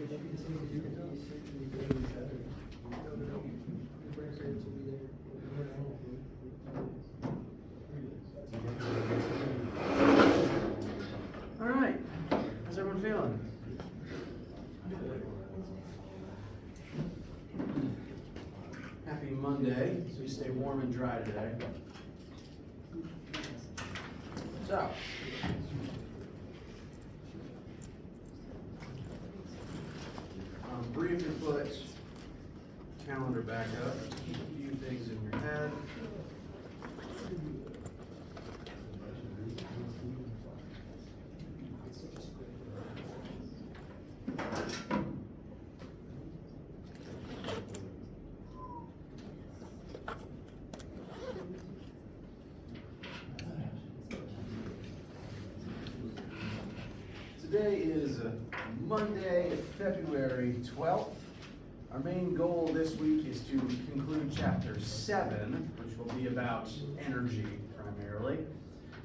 All right, how's everyone feeling? Happy Monday, so you stay warm and dry today. So, briefly put calendar back up, keep a few things in your head. Today is Monday, February 12th. Our main goal this week is to conclude chapter 7, which will be about energy primarily.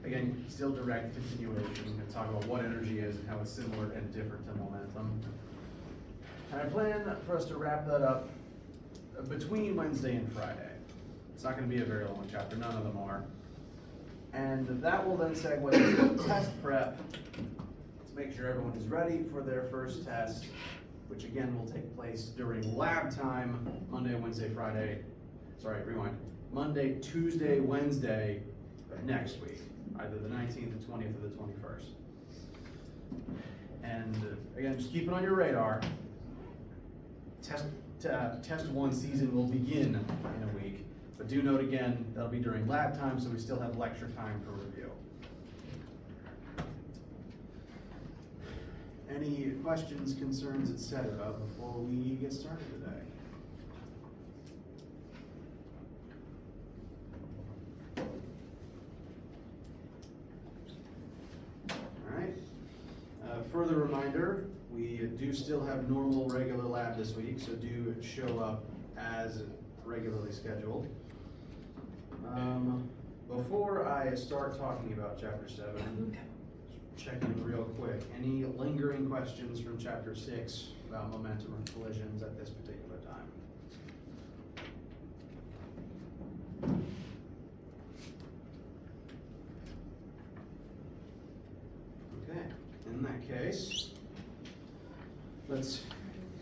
Again, still direct continuation, and talk about what energy is and how it's similar and different to momentum. And I plan for us to wrap that up between Wednesday and Friday. It's not going to be a very long chapter, none of them are. And that will then segue into test prep to make sure everyone is ready for their first test, which again will take place during lab time, Monday, Wednesday, Friday, Monday, Tuesday, Wednesday next week, either the 19th, the 20th, or the 21st. And again, just keep it on your radar. Test 1 season will begin in a week, but do note again, that'll be during lab time, so we still have lecture time for review. Any questions, concerns, etc. before we get started today? All right. Further reminder, we do still have normal regular lab this week, so do show up as regularly scheduled. Before I start talking about chapter 7, check in real quick. Any lingering questions from chapter 6 about momentum or collisions at this particular time? Okay, in that case, let's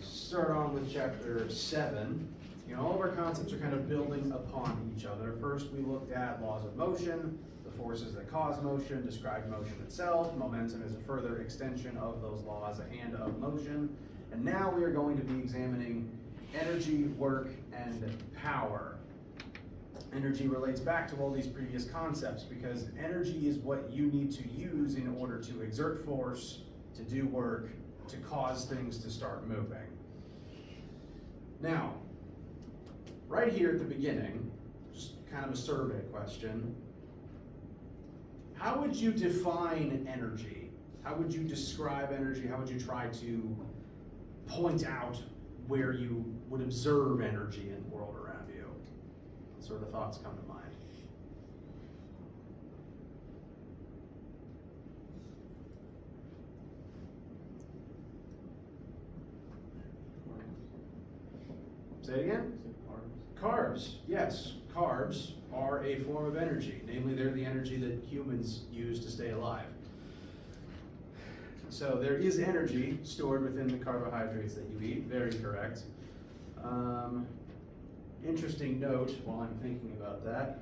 start on with chapter 7. You know, all of our concepts are kind of building upon each other. First, we looked at laws of motion, the forces that cause motion, described motion itself. Momentum is a further extension of those laws and of motion. And now we are going to be examining energy, work, and power. Energy relates back to all these previous concepts because energy is what you need to use in order to exert force, to do work, to cause things to start moving. Now, right here at the beginning, just kind of a survey question. How would you define energy? How would you describe energy? How would you try to point out where you would observe energy in the world around you? What sort of thoughts come to mind? Say it again? Carbs, yes. Carbs are a form of energy. Namely, they're the energy that humans use to stay alive. So there is energy stored within the carbohydrates that you eat. Very correct. Interesting note while I'm thinking about that.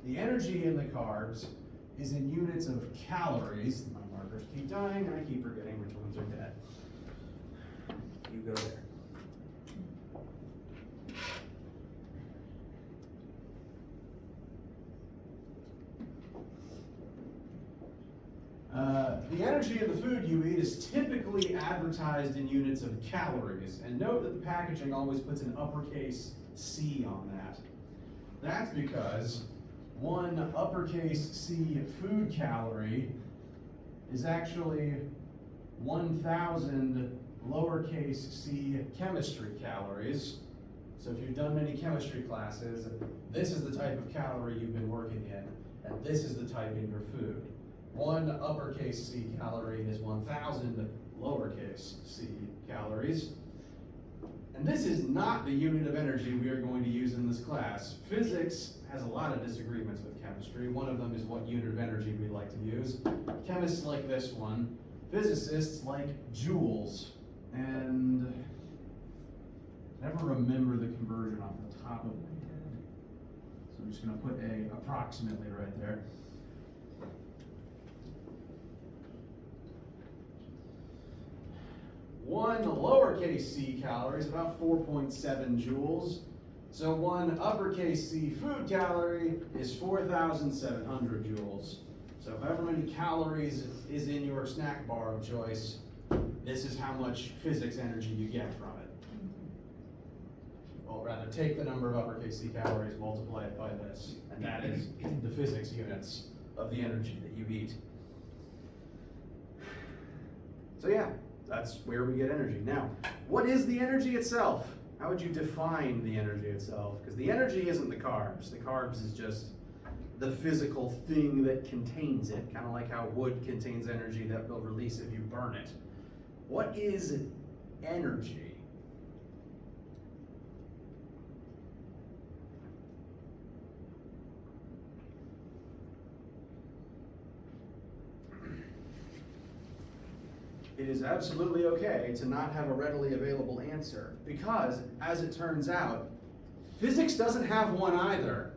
The energy in the carbs is in units of calories. My markers keep dying and I keep forgetting which ones are dead. You go there. The energy in the food you eat is typically advertised in units of calories. And note that the packaging always puts an uppercase C on that. That's because one uppercase C food calorie is actually 1,000 lowercase c chemistry calories. So if you've done many chemistry classes, this is the type of calorie you've been working in, and this is the type in your food. One uppercase c calorie is 1,000 lowercase c calories. And this is not the unit of energy we are going to use in this class. Physics has a lot of disagreements with chemistry. One of them is what unit of energy we like to use. Chemists like this one. Physicists like joules. And I never remember the conversion off the top of my head. So I'm just going to put a approximately right there. One lowercase c calorie is about 4.7 joules. So one uppercase c food calorie is 4,700 joules. So however many calories is in your snack bar of choice, this is how much physics energy you get from it. Well, rather, take the number of uppercase c calories, multiply it by this, and that is the physics units of the energy that you eat. So yeah. That's where we get energy. Now, what is the energy itself? How would you define the energy itself? Because the energy isn't the carbs. The carbs is just the physical thing that contains it, kind of like how wood contains energy that will release if you burn it. What is energy? It is absolutely okay to not have a readily available answer because, as it turns out, physics doesn't have one either.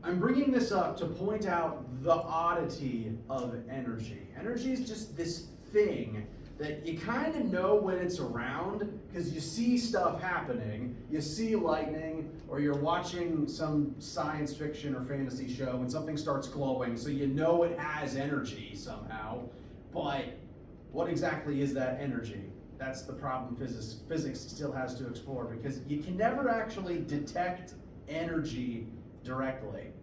I'm bringing this up to point out the oddity of energy. Energy is just this thing that you kind of know when it's around because you see stuff happening. You see lightning, or you're watching some science fiction or fantasy show and something starts glowing, so you know it has energy somehow. But what exactly is that energy? That's the problem physics still has to explore, because you can never actually detect energy directly.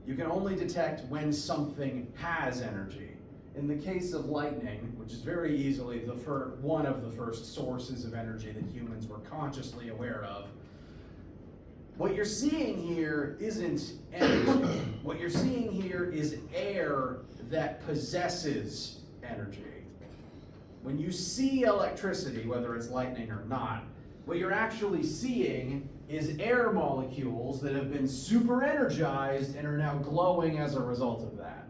You can only detect when something has energy. In the case of lightning, which is very easily one of the first sources of energy that humans were consciously aware of, what you're seeing here isn't energy. What you're seeing here is air that possesses energy. When you see electricity, whether it's lightning or not, what you're actually seeing is air molecules that have been super energized and are now glowing as a result of that.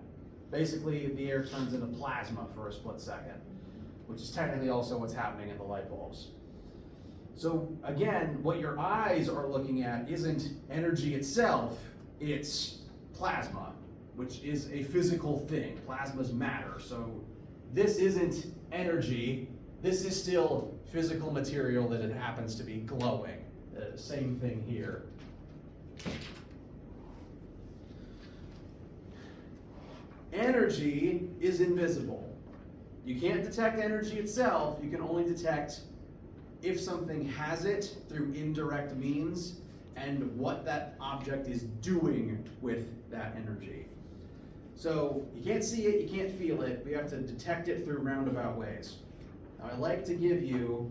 Basically, the air turns into plasma for a split second, which is technically also what's happening in the light bulbs. So again, what your eyes are looking at isn't energy itself, it's plasma, which is a physical thing. Plasma's matter. So this isn't energy, this is still physical material that it happens to be glowing. Same thing here. Energy is invisible. You can't detect energy itself, you can only detect if something has it through indirect means and what that object is doing with that energy. So you can't see it, you can't feel it, we have to detect it through roundabout ways. Now I like to give you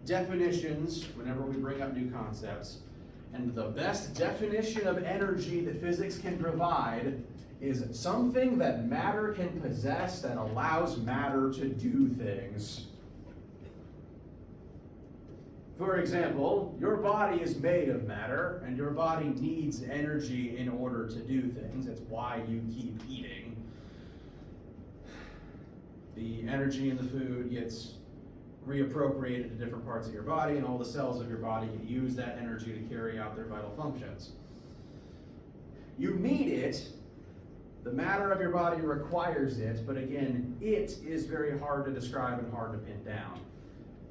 definitions whenever we bring up new concepts, and the best definition of energy that physics can provide is something that matter can possess that allows matter to do things. For example, your body is made of matter, and your body needs energy in order to do things. That's why you keep eating. The energy in the food gets reappropriated to different parts of your body, and all the cells of your body use that energy to carry out their vital functions. You need it. The matter of your body requires it, but again, it is very hard to describe and hard to pin down.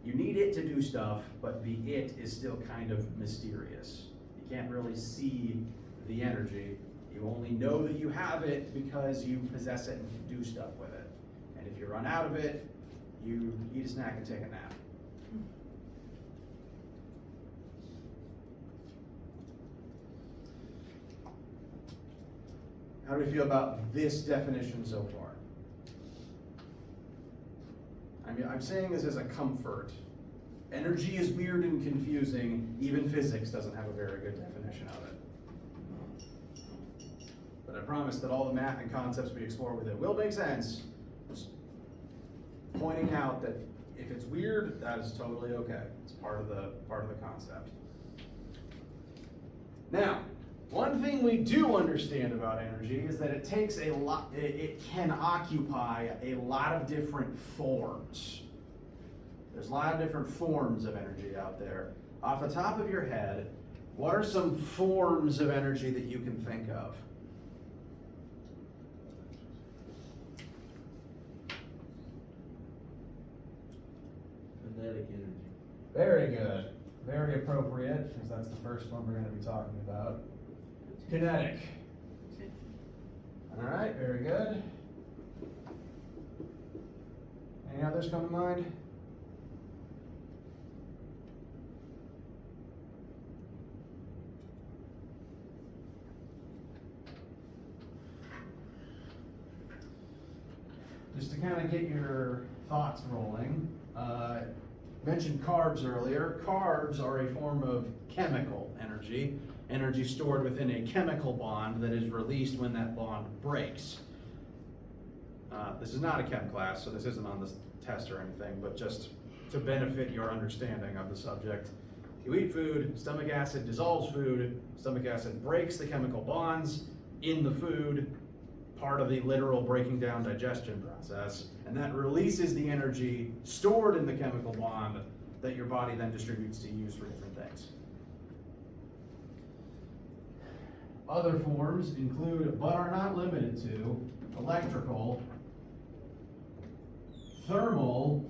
You need it to do stuff, but the it is still kind of mysterious. You can't really see the energy. You only know that you have it because you possess it and can do stuff with it. And if you run out of it, you eat a snack and take a nap. How do you feel about this definition so far? I mean, I'm saying this as a comfort. Energy is weird and confusing. Even physics doesn't have a very good definition of it. But I promise that all the math and concepts we explore with it will make sense. Just pointing out that If it's weird, that is totally okay. It's part of the concept. Now, one thing we do understand about energy is that it takes a lot, it can occupy a lot of different forms. There's a lot of different forms of energy out there. Off the top of your head, what are some forms of energy that you can think of? Kinetic energy. Very good. Very appropriate, because that's the first one we're going to be talking about. Kinetic. All right, very good. Any others come to mind? Just to kind of get your thoughts rolling, mentioned carbs earlier. Carbs are a form of chemical energy, energy stored within a chemical bond that is released when that bond breaks. This is not a chem class, so this isn't on this test or anything, but just to benefit your understanding of the subject. You eat food, stomach acid dissolves food, stomach acid breaks the chemical bonds in the food, part of the literal breaking down digestion process, and that releases the energy stored in the chemical bond that your body then distributes to use for different things. Other forms include, but are not limited to, electrical, thermal.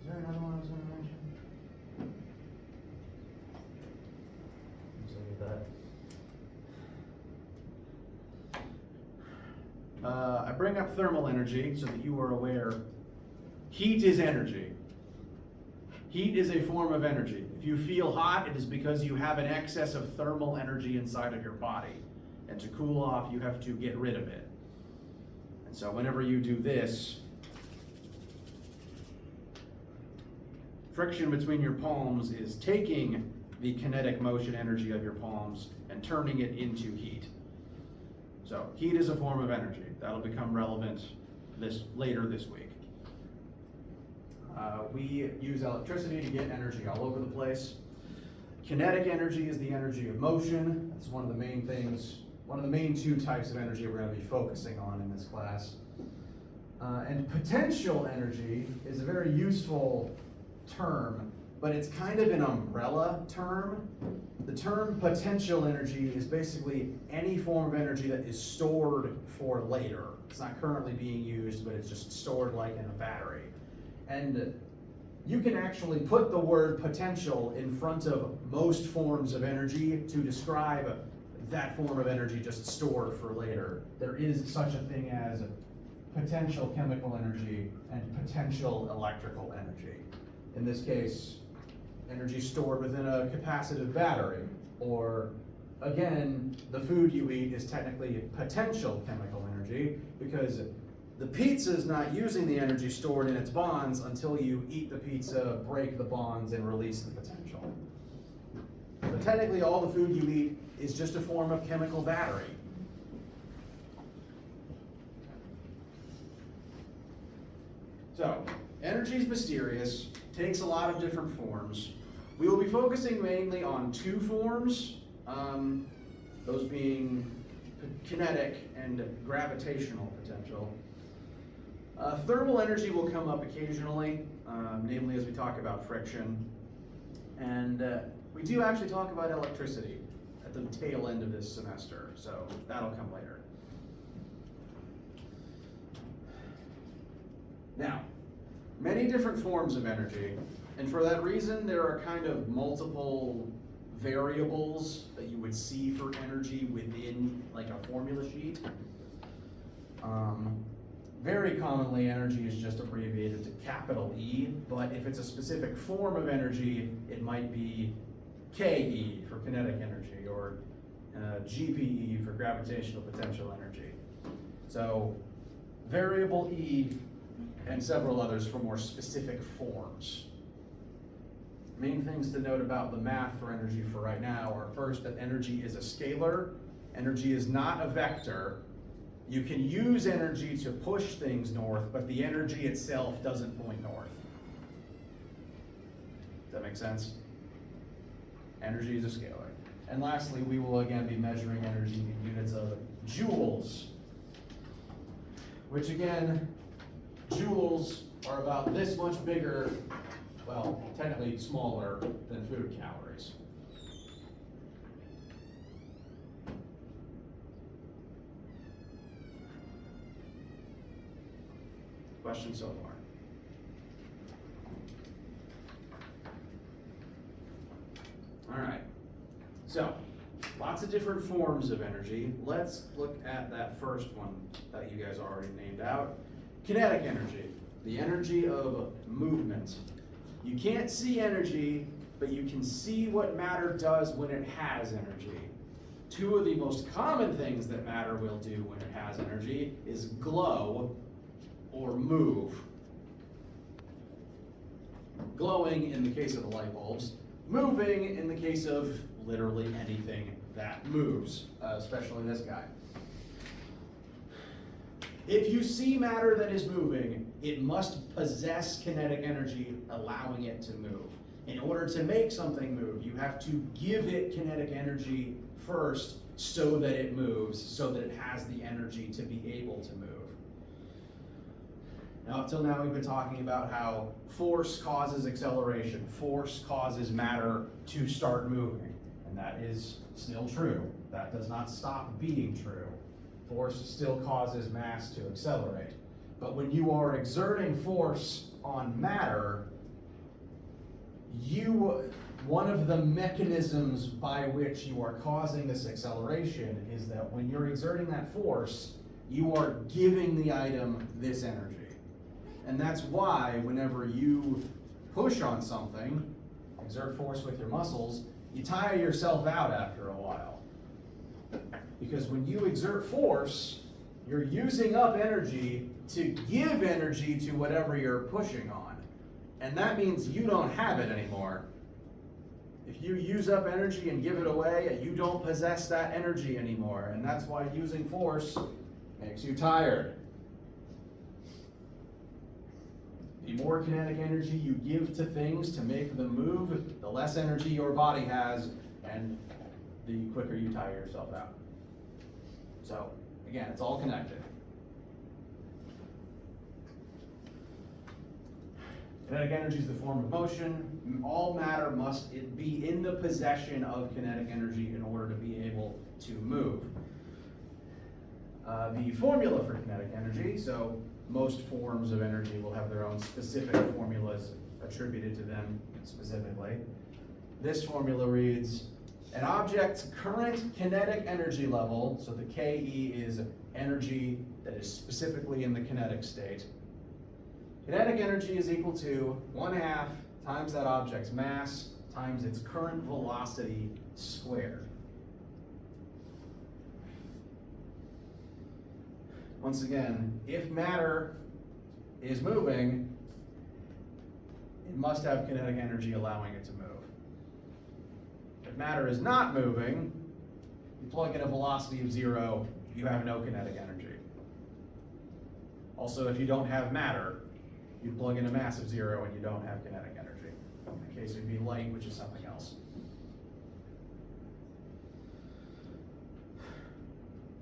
Is there another one I was going to mention? I bring up thermal energy so that you are aware. Heat is energy. Heat is a form of energy. If you feel hot, it is because you have an excess of thermal energy inside of your body. And to cool off, you have to get rid of it. And so whenever you do this, friction between your palms is taking the kinetic motion energy of your palms and turning it into heat. So heat is a form of energy. That'll become relevant later this week. We use electricity to get energy all over the place. Kinetic energy is the energy of motion. That's one of the main things, one of the main two types of energy we're going to be focusing on in this class. And potential energy is a very useful term, but it's kind of an umbrella term. The term potential energy is basically any form of energy that is stored for later. It's not currently being used, but it's just stored like in a battery. And you can actually put the word potential in front of most forms of energy to describe that form of energy just stored for later. There is such a thing as potential chemical energy and potential electrical energy. In this case, energy stored within a capacitive battery, or again, the food you eat is technically potential chemical energy because the pizza is not using the energy stored in its bonds until you eat the pizza, break the bonds, and release the potential. So technically, all the food you eat is just a form of chemical battery. So, energy is mysterious, takes a lot of different forms. We will be focusing mainly on two forms, those being kinetic and gravitational potential. Thermal energy will come up occasionally, namely as we talk about friction. And we do actually talk about electricity at the tail end of this semester, so that'll come later. Now, many different forms of energy, and for that reason there are kind of multiple variables that you would see for energy within like a formula sheet. Very commonly energy is just abbreviated to capital E, but if it's a specific form of energy, it might be KE for kinetic energy, or GPE for gravitational potential energy. So variable E and several others for more specific forms. Main things to note about the math for energy for right now are first that energy is a scalar, energy is not a vector, You can use energy to push things north, but the energy itself doesn't point north. Does that make sense? Energy is a scalar. And lastly, we will again be measuring energy in units of joules, which again, joules are about this much bigger, well, technically smaller than food calories. Questions so far? All right, so lots of different forms of energy. Let's look at that first one that you guys already named out. Kinetic energy, the energy of movement. You can't see energy, but you can see what matter does when it has energy. Two of the most common things that matter will do when it has energy is glow or move. Glowing in the case of the light bulbs, moving in the case of literally anything that moves, especially this guy. If you see matter that is moving, it must possess kinetic energy allowing it to move. In order to make something move, you have to give it kinetic energy first so that it moves, so that it has the energy to be able to move. Now, up till now, we've been talking about how force causes acceleration. Force causes matter to start moving. And that is still true. That does not stop being true. Force still causes mass to accelerate. But when you are exerting force on matter, one of the mechanisms by which you are causing this acceleration is that when you're exerting that force, you are giving the item this energy. And that's why whenever you push on something, exert force with your muscles, you tire yourself out after a while. Because when you exert force, you're using up energy to give energy to whatever you're pushing on. And that means you don't have it anymore. If you use up energy and give it away, you don't possess that energy anymore. And that's why using force makes you tired. The more kinetic energy you give to things to make them move, the less energy your body has, and the quicker you tire yourself out. So, again, it's all connected. Kinetic energy is the form of motion. All matter must be in the possession of kinetic energy in order to be able to move. The formula for kinetic energy, so most forms of energy will have their own specific formulas attributed to them specifically. This formula reads, an object's current kinetic energy level, so the KE is energy that is specifically in the kinetic state. Kinetic energy is equal to 1/2 times that object's mass times its current velocity squared. Once again, if matter is moving, it must have kinetic energy allowing it to move. If matter is not moving, you plug in a velocity of 0, you have no kinetic energy. Also, if you don't have matter, you plug in a mass of 0 and you don't have kinetic energy. In that case, it would be light, which is something else.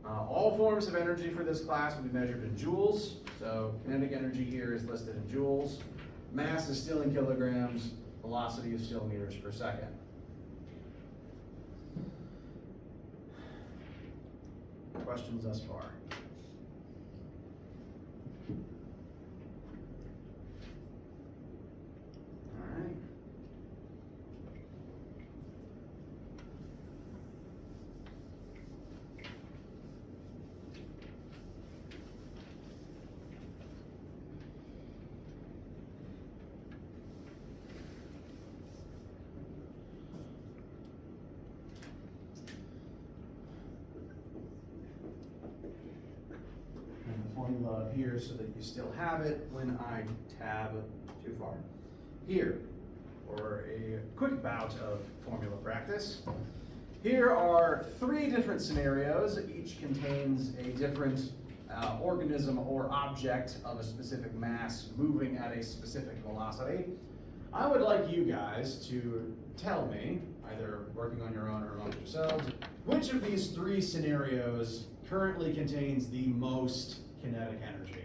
All forms of energy for this class will be measured in joules. So kinetic energy here is listed in joules. Mass is still in kilograms. Velocity is still meters per second. Questions thus far? All right. Formula up here so that you still have it when I tab too far. Here, for a quick bout of formula practice. Here are 3 different scenarios. Each contains a different organism or object of a specific mass moving at a specific velocity. I would like you guys to tell me, either working on your own or amongst yourselves, which of these three scenarios currently contains the most kinetic energy.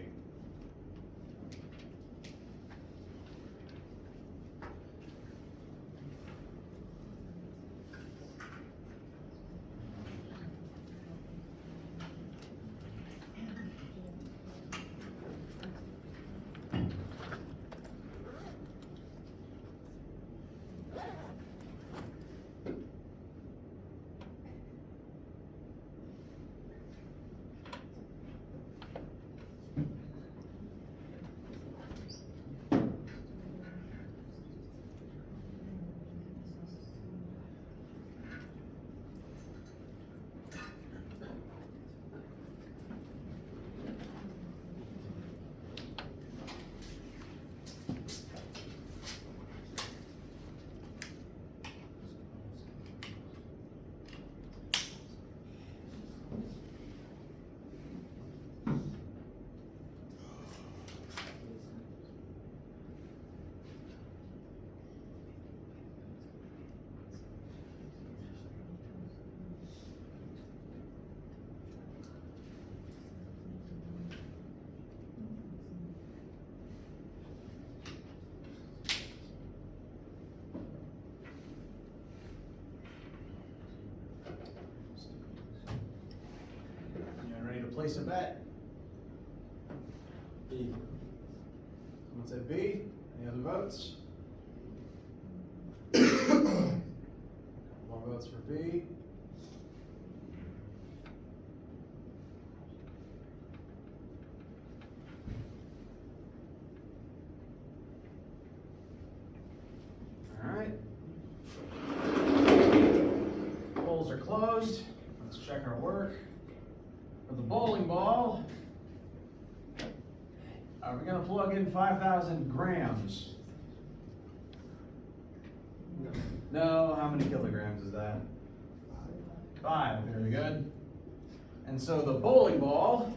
Place a bet. B. Someone said B. Any other votes? More votes for B. All right. Polls are closed. Let's check our work. For the bowling ball, are we going to plug in 5,000 grams? No. How many kilograms is that? 5. Very good. And so the bowling ball,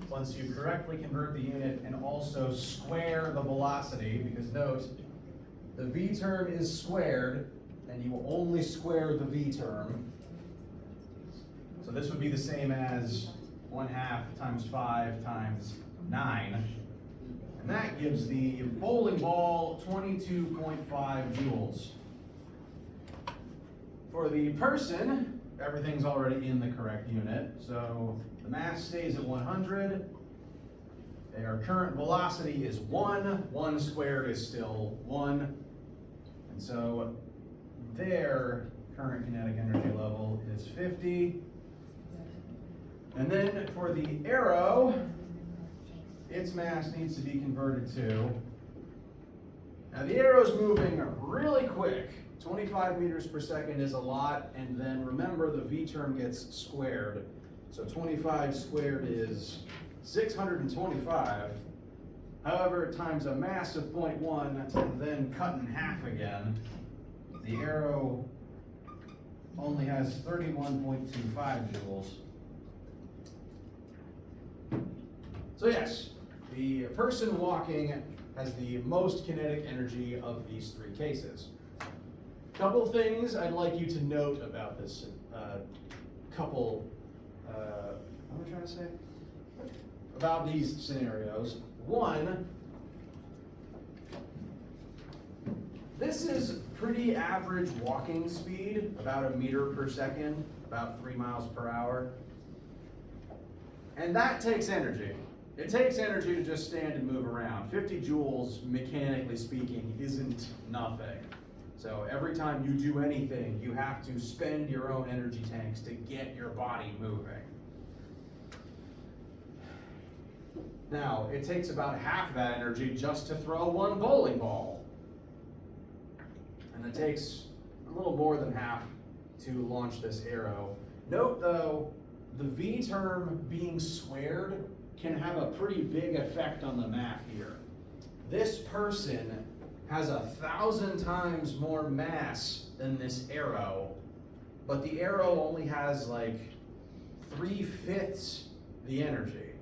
once you correctly convert the unit and also square the velocity, because note, the v term is squared, and you will only square the v term. So this would be the same as 1/2 times 5 times 9. And that gives the bowling ball 22.5 joules. For the person, everything's already in the correct unit. So the mass stays at 100. Their current velocity is 1. 1 squared is still 1. And so their current kinetic energy level is 50. And then for the arrow, its mass needs to be converted to. Now the arrow's moving really quick. 25 meters per second is a lot, and then remember the v term gets squared. So 25 squared is 625. However, times a mass of 0.1 and then cut in half again, the arrow only has 31.25 joules. So yes, the person walking has the most kinetic energy of these three cases. Couple things I'd like you to note about this what am I trying to say? About these scenarios. One, this is pretty average walking speed, about 1 meter per second, about 3 miles per hour. And that takes energy. It takes energy to just stand and move around. 50 joules, mechanically speaking, isn't nothing. So every time you do anything, you have to spend your own energy tanks to get your body moving. Now, it takes about half that energy just to throw one bowling ball. And it takes a little more than half to launch this arrow. Note though, the v term being squared can have a pretty big effect on the math here. This person has 1,000 times more mass than this arrow, but the arrow only has like 3/5 the energy.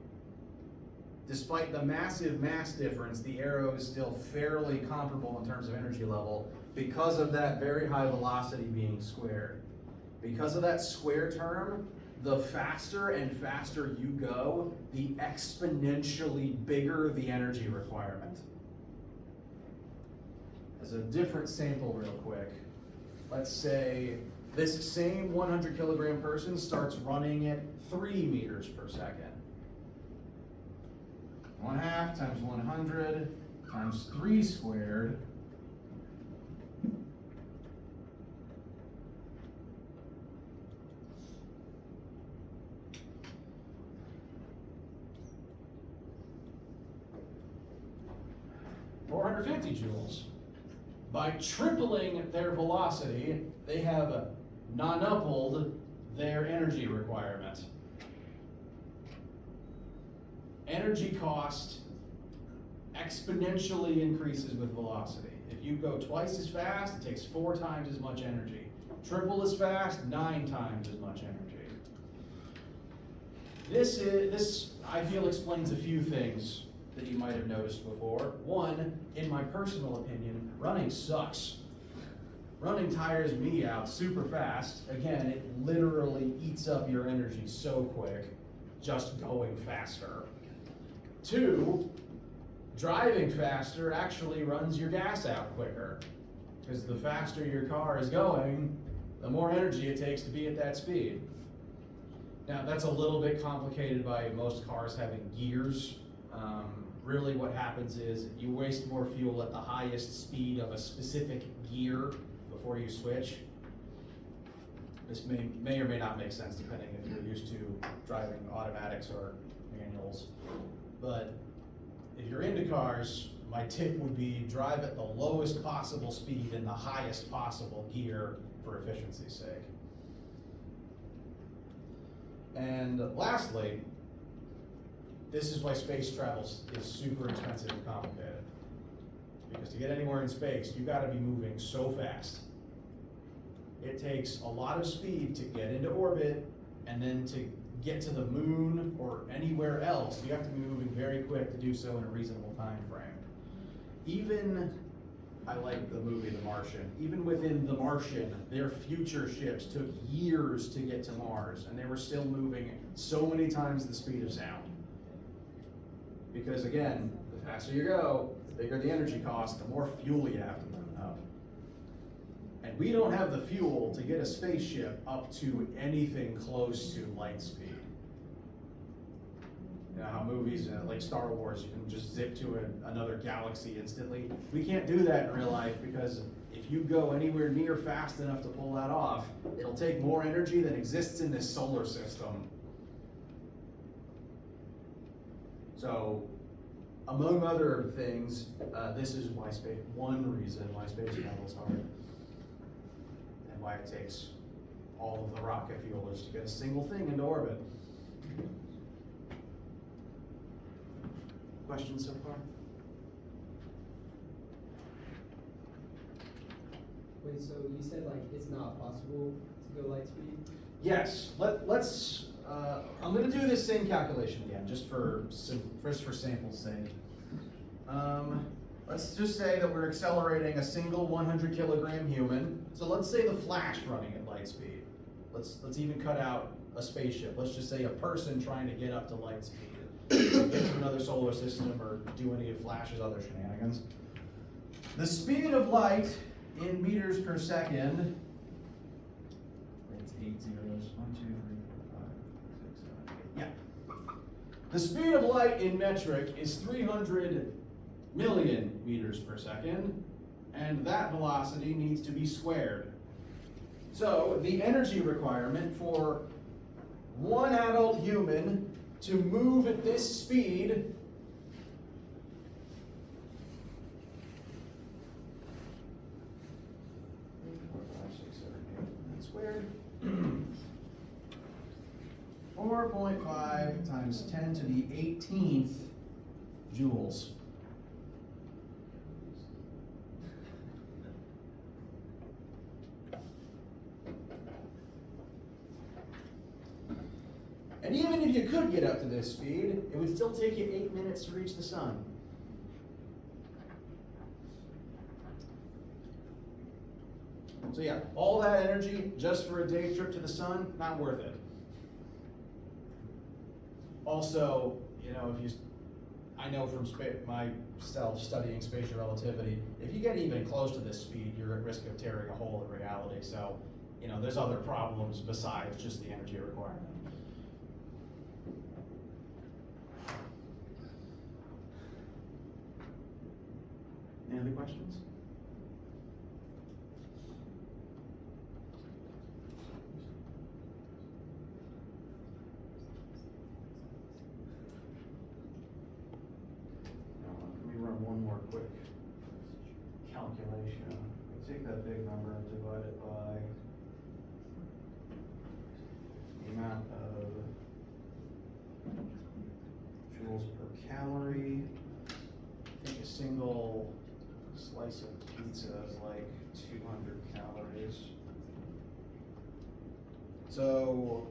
despite the massive mass difference, the arrow is still fairly comparable in terms of energy level because of that very high velocity being squared. Because of that square term, the faster and faster you go, the exponentially bigger the energy requirement. As a different sample real quick, let's say this same 100 kilogram person starts running at 3 meters per second. 1/2 times 100 times 3 squared. (450 joules. By tripling their velocity, they have nonupled their energy requirement. Energy cost exponentially increases with velocity. If you go twice as fast, it takes 4 times as much energy. Triple as fast, 9 times as much energy. This I feel explains a few things that you might have noticed before. One, in my personal opinion, running sucks. Running tires me out super fast. Again, it literally eats up your energy so quick, just going faster. 2, driving faster actually runs your gas out quicker, because the faster your car is going, the more energy it takes to be at that speed. Now, that's a little bit complicated by most cars having gears. Really what happens is you waste more fuel at the highest speed of a specific gear before you switch. This may or may not make sense depending if you're used to driving automatics or manuals. But if you're into cars, my tip would be drive at the lowest possible speed in the highest possible gear for efficiency's sake. And lastly, this is why space travel is super expensive and complicated. Because to get anywhere in space, you gotta be moving so fast. It takes a lot of speed to get into orbit, and then to get to the moon or anywhere else, you have to be moving very quick to do so in a reasonable time frame. Even, I like the movie The Martian, even within The Martian, their future ships took years to get to Mars, and they were still moving so many times the speed of sound. Because again, the faster you go, the bigger the energy cost, the more fuel you have to burn up. And we don't have the fuel to get a spaceship up to anything close to light speed. You know how movies like Star Wars, you can just zip to another galaxy instantly. We can't do that in real life, because if you go anywhere near fast enough to pull that off, it'll take more energy than exists in this solar system. So, among other things, this is why one reason why space travel is hard, and why it takes all of the rocket fuelers to get a single thing into orbit. Questions so far? Wait, so you said like it's not possible to go light speed? Yes. Let's. I'm going to do this same calculation again, just for sample's sake. Let's just say that we're accelerating a single 100 kilogram human. So let's say the Flash running at light speed. Let's even cut out a spaceship. Let's just say a person trying to get up to light speed, get to another solar system, or do any of Flash's other shenanigans. The speed of light in meters per second. It's 8 zeros. 1, 2, 3, 4, 5, 6, 7, 8. Yeah. The speed of light in metric is 300 million meters per second, and that velocity needs to be squared. So the energy requirement for one adult human to move at this speed squared 4.5 times 10 to the 18th joules. And even if you could get up to this speed, it would still take you 8 minutes to reach the sun. So yeah, all that energy just for a day trip to the sun, not worth it. Also, you know, I know from myself studying spatial relativity, if you get even close to this speed, you're at risk of tearing a hole in reality. So, you know, there's other problems besides just the energy requirement. Any other questions? Let me run one more quick calculation. Take that big number and divide it by the amount of joules per calorie. I think a single slice of pizza is like 200 calories. So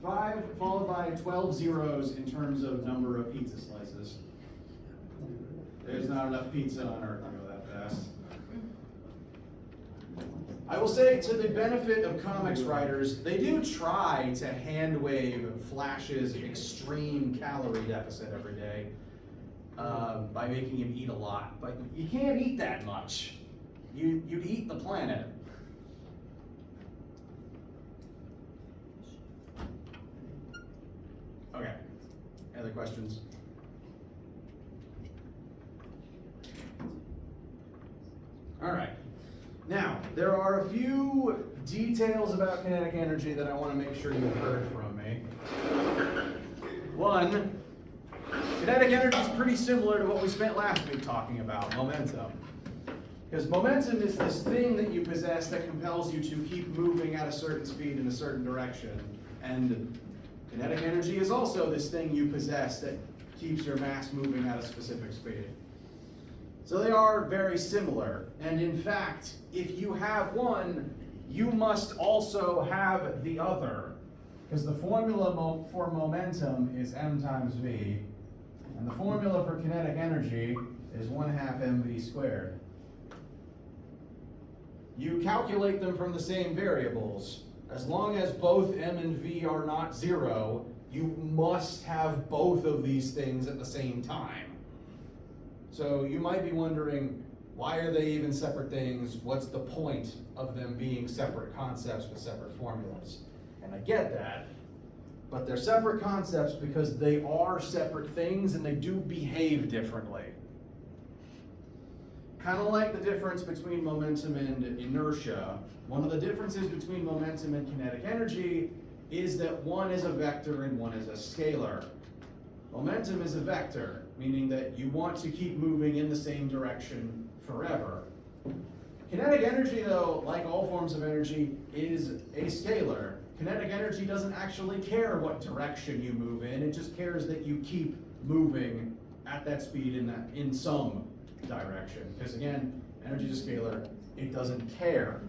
five followed by 12 zeros in terms of number of pizza slices. There's not enough pizza on Earth to go that fast. I will say, to the benefit of comics writers, they do try to hand wave Flash's extreme calorie deficit every day by making him eat a lot. But you can't eat that much. You'd eat the planet. Okay. Any other questions? All right. Now, there are a few details about kinetic energy that I want to make sure you've heard from me. One, kinetic energy is pretty similar to what we spent last week talking about, momentum. Because momentum is this thing that you possess that compels you to keep moving at a certain speed in a certain direction. And kinetic energy is also this thing you possess that keeps your mass moving at a specific speed. So they are very similar. And in fact, if you have one, you must also have the other. Because the formula for momentum is m times v. And the formula for kinetic energy is 1/2 mv squared. You calculate them from the same variables. As long as both m and v are not 0, you must have both of these things at the same time. So you might be wondering, why are they even separate things? What's the point of them being separate concepts with separate formulas? And I get that, but they're separate concepts because they are separate things and they do behave differently. Kind of like the difference between momentum and inertia. One of the differences between momentum and kinetic energy is that one is a vector and one is a scalar. Momentum is a vector, meaning that you want to keep moving in the same direction forever. Kinetic energy, though, like all forms of energy, is a scalar. Kinetic energy doesn't actually care what direction you move in, it just cares that you keep moving at that speed in some direction. Because again, energy is a scalar, it doesn't care.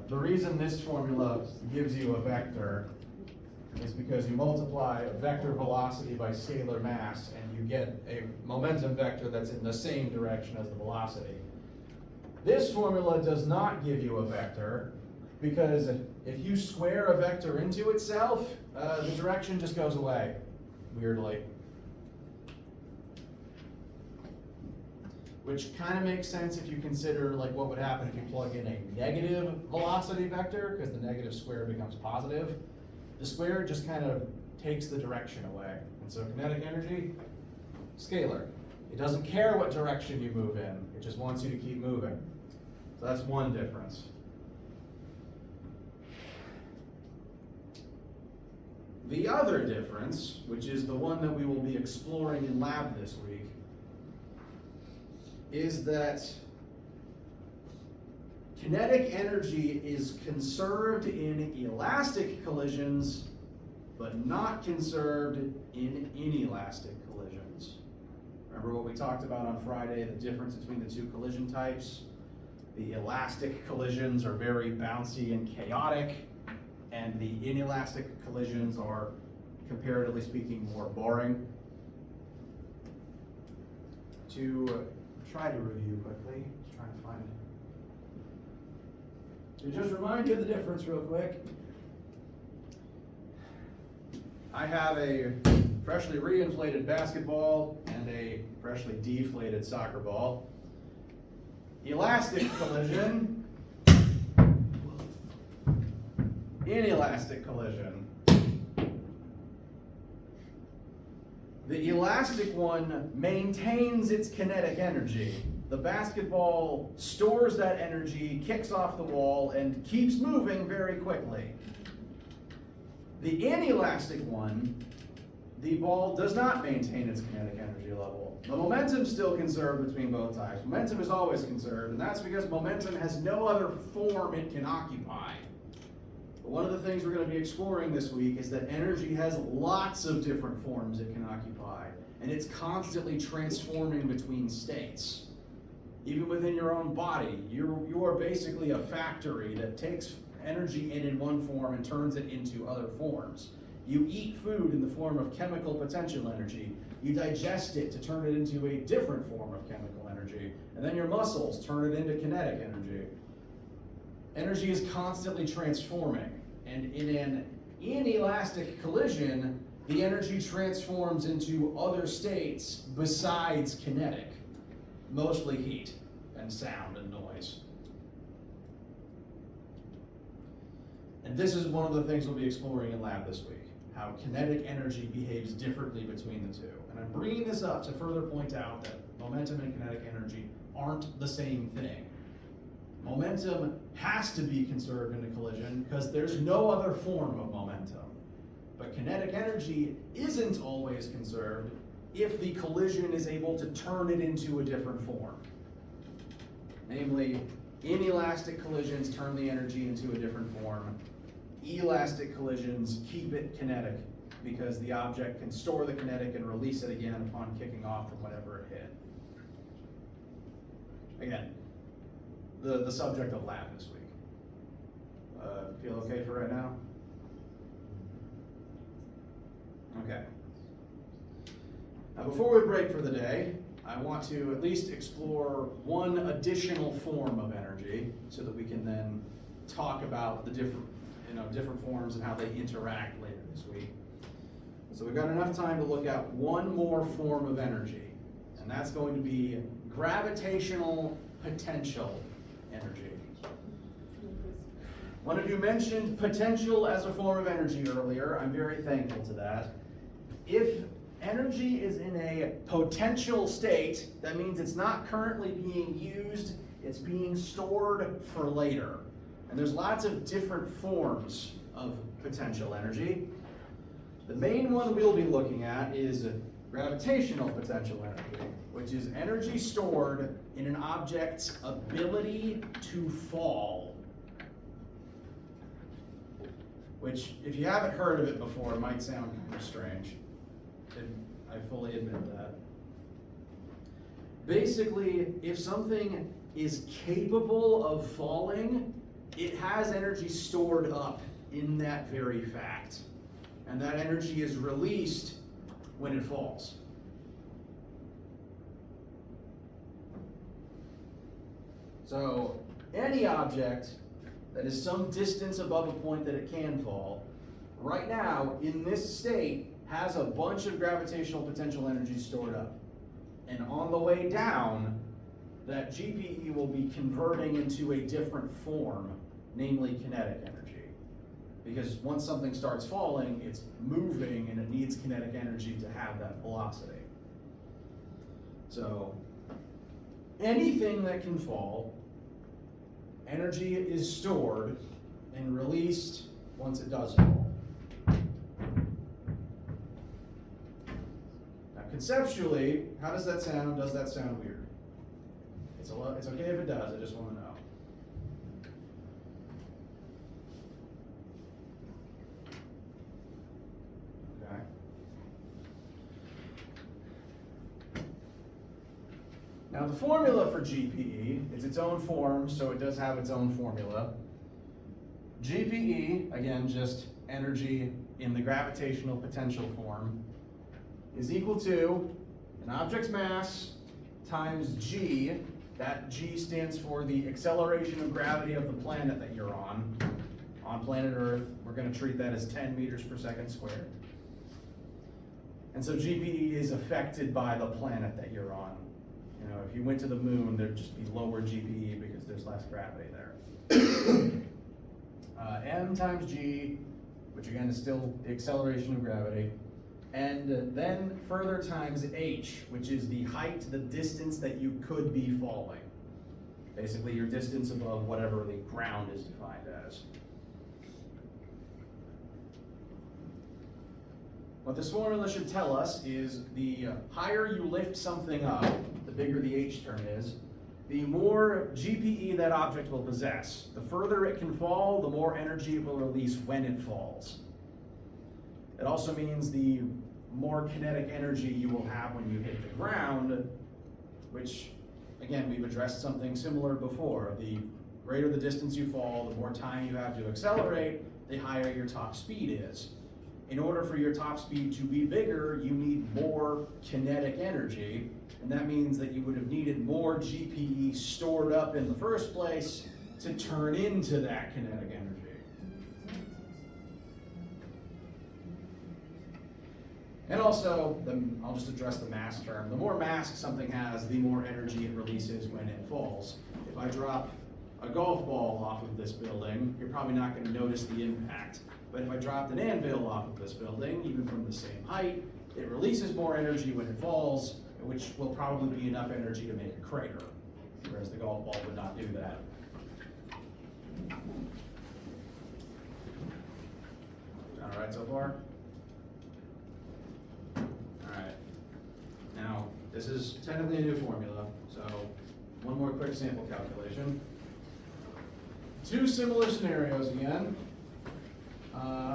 The reason this formula gives you a vector is because you multiply vector velocity by scalar mass and you get a momentum vector that's in the same direction as the velocity. This formula does not give you a vector because if you square a vector into itself, the direction just goes away, weirdly. Which kind of makes sense if you consider like what would happen if you plug in a negative velocity vector, because the negative square becomes positive. The square just kind of takes the direction away. And so kinetic energy, scalar. It doesn't care what direction you move in, it just wants you to keep moving. So that's one difference. The other difference, which is the one that we will be exploring in lab this week, is that kinetic energy is conserved in elastic collisions, but not conserved in inelastic collisions. Remember what we talked about on Friday, the difference between the two collision types? The elastic collisions are very bouncy and chaotic, and the inelastic collisions are, comparatively speaking, more boring. To try to review quickly, trying to find it. To just remind you of the difference real quick. I have a freshly reinflated basketball and a freshly deflated soccer ball. Elastic collision, inelastic collision. The elastic one maintains its kinetic energy. The basketball stores that energy, kicks off the wall, and keeps moving very quickly. The inelastic one, the ball does not maintain its kinetic energy level. The momentum is still conserved between both types. Momentum is always conserved, and that's because momentum has no other form it can occupy. But one of the things we're going to be exploring this week is that energy has lots of different forms it can occupy, and it's constantly transforming between states. Even within your own body, you are basically a factory that takes energy in one form and turns it into other forms. You eat food in the form of chemical potential energy. You digest it to turn it into a different form of chemical energy. And then your muscles turn it into kinetic energy. Energy is constantly transforming. And in an inelastic collision, the energy transforms into other states besides kinetic. Mostly heat and sound and noise. And this is one of the things we'll be exploring in lab this week, how kinetic energy behaves differently between the two. And I'm bringing this up to further point out that momentum and kinetic energy aren't the same thing. Momentum has to be conserved in a collision because there's no other form of momentum. But kinetic energy isn't always conserved if the collision is able to turn it into a different form. Namely, inelastic collisions turn the energy into a different form. Elastic collisions keep it kinetic because the object can store the kinetic and release it again upon kicking off from whatever it hit. Again, the subject of lab this week. Feel okay for right now? Okay. Now before we break for the day, I want to at least explore one additional form of energy so that we can then talk about the different forms and how they interact later this week. So we've got enough time to look at one more form of energy, and that's going to be gravitational potential energy. One of you mentioned potential as a form of energy earlier. I'm very thankful to that. If energy is in a potential state, that means it's not currently being used, it's being stored for later. And there's lots of different forms of potential energy. The main one we'll be looking at is gravitational potential energy, which is energy stored in an object's ability to fall. Which, if you haven't heard of it before, might sound kind of strange. I fully admit that. Basically, if something is capable of falling, it has energy stored up in that very fact. And that energy is released when it falls. So, any object that is some distance above a point that it can fall, right now, in this state, has a bunch of gravitational potential energy stored up. And on the way down, that GPE will be converting into a different form, namely kinetic energy. Because once something starts falling, it's moving and it needs kinetic energy to have that velocity. So, anything that can fall, energy is stored and released once it does fall. Now, conceptually, how does that sound? Does that sound weird? It's okay if it does, I just want to know. Now the formula for GPE is its own form, so it does have its own formula. GPE, again, just energy in the gravitational potential form, is equal to an object's mass times g. That g stands for the acceleration of gravity of the planet that you're on. On planet Earth, we're going to treat that as 10 meters per second squared. And so GPE is affected by the planet that you're on. You know, if you went to the moon, there'd just be lower GPE because there's less gravity there. M times g, which again is still the acceleration of gravity, and then further times h, which is the height, the distance that you could be falling. Basically your distance above whatever the ground is defined as. What this formula should tell us is the higher you lift something up, the bigger the h term is, the more GPE that object will possess. The further it can fall, the more energy it will release when it falls. It also means the more kinetic energy you will have when you hit the ground, which, again, we've addressed something similar before. The greater the distance you fall, the more time you have to accelerate, the higher your top speed is. In order for your top speed to be bigger, you need more kinetic energy, and that means that you would have needed more GPE stored up in the first place to turn into that kinetic energy. And also, I'll just address the mass term. The more mass something has, the more energy it releases when it falls. If I drop a golf ball off of this building, you're probably not going to notice the impact. But if I dropped an anvil off of this building, even from the same height, it releases more energy when it falls, which will probably be enough energy to make a crater, whereas the golf ball would not do that. All right so far? All right. Now, this is technically a new formula, so one more quick sample calculation. Two similar scenarios again.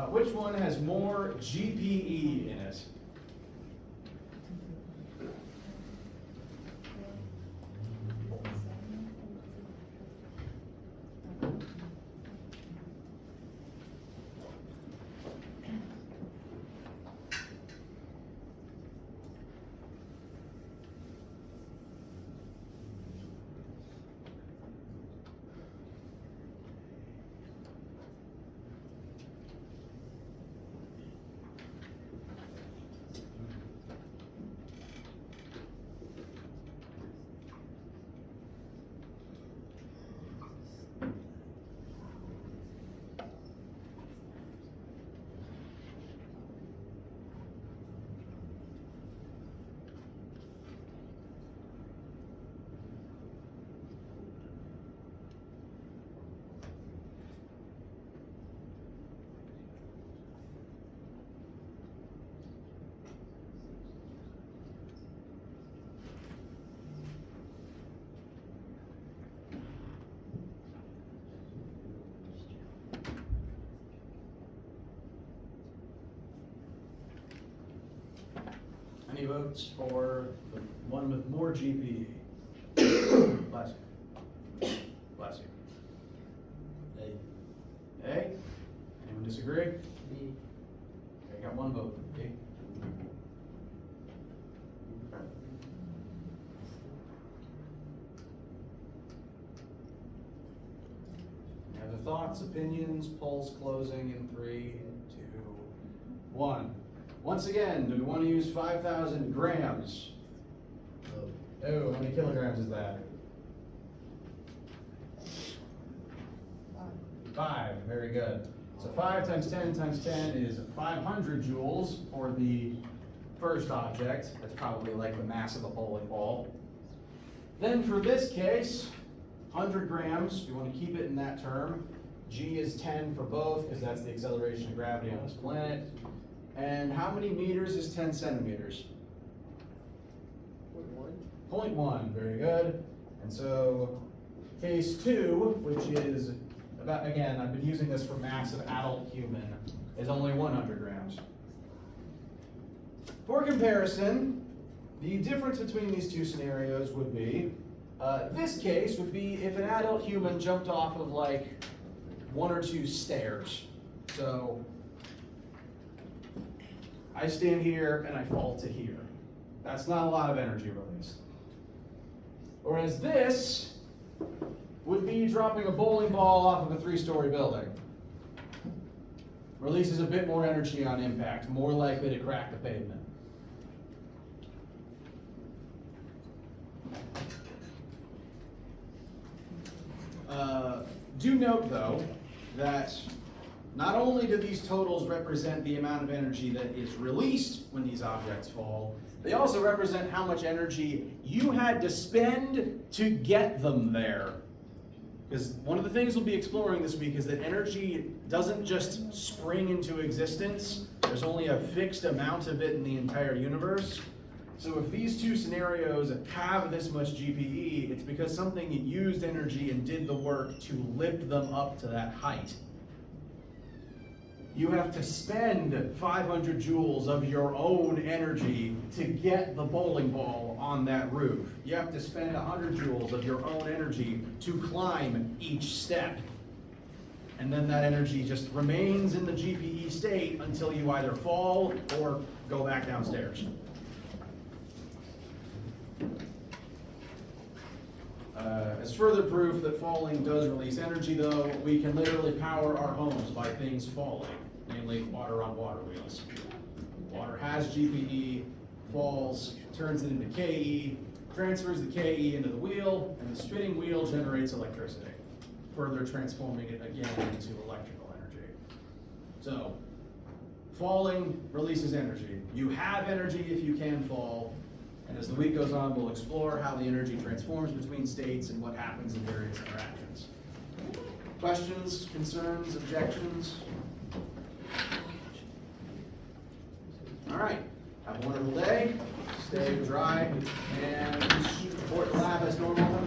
Which one has more GPE in it? Any votes for the one with more GPE? Bless you. Bless you. A. A? Anyone disagree? B. Okay, got one vote for B. Any other thoughts, opinions, polls closing in 3, 2, 1. Once again, do we want to use 5,000 grams? Oh, how many kilograms is that? 5, very good. So 5 times 10 times 10 is 500 joules for the first object. That's probably like the mass of a bowling ball. Then for this case, 100 grams, we want to keep it in that term. G is 10 for both because that's the acceleration of gravity on this planet. And how many meters is 10 centimeters? 0.1. 0.1, very good. And so case 2, which is about, again, I've been using this for mass of adult human, is only 100 grams. For comparison, the difference between these two scenarios would be, this case would be if an adult human jumped off of like 1 or 2 stairs. So I stand here and I fall to here. That's not a lot of energy released. Whereas this would be dropping a bowling ball off of a 3-story building. Releases a bit more energy on impact, more likely to crack the pavement. Do note, though, that not only do these totals represent the amount of energy that is released when these objects fall, they also represent how much energy you had to spend to get them there. Because one of the things we'll be exploring this week is that energy doesn't just spring into existence. There's only a fixed amount of it in the entire universe. So if these two scenarios have this much GPE, it's because something used energy and did the work to lift them up to that height. You have to spend 500 joules of your own energy to get the bowling ball on that roof. You have to spend 100 joules of your own energy to climb each step. And then that energy just remains in the GPE state until you either fall or go back downstairs. As further proof that falling does release energy, though, we can literally power our homes by things falling, namely water on water wheels. Water has GPE, falls, turns it into KE, transfers the KE into the wheel, and the spinning wheel generates electricity, further transforming it again into electrical energy. So, falling releases energy. You have energy if you can fall. And as the week goes on, we'll explore how the energy transforms between states and what happens in various interactions. Questions, concerns, objections? All right, have a wonderful day, stay dry, and report the lab as normal.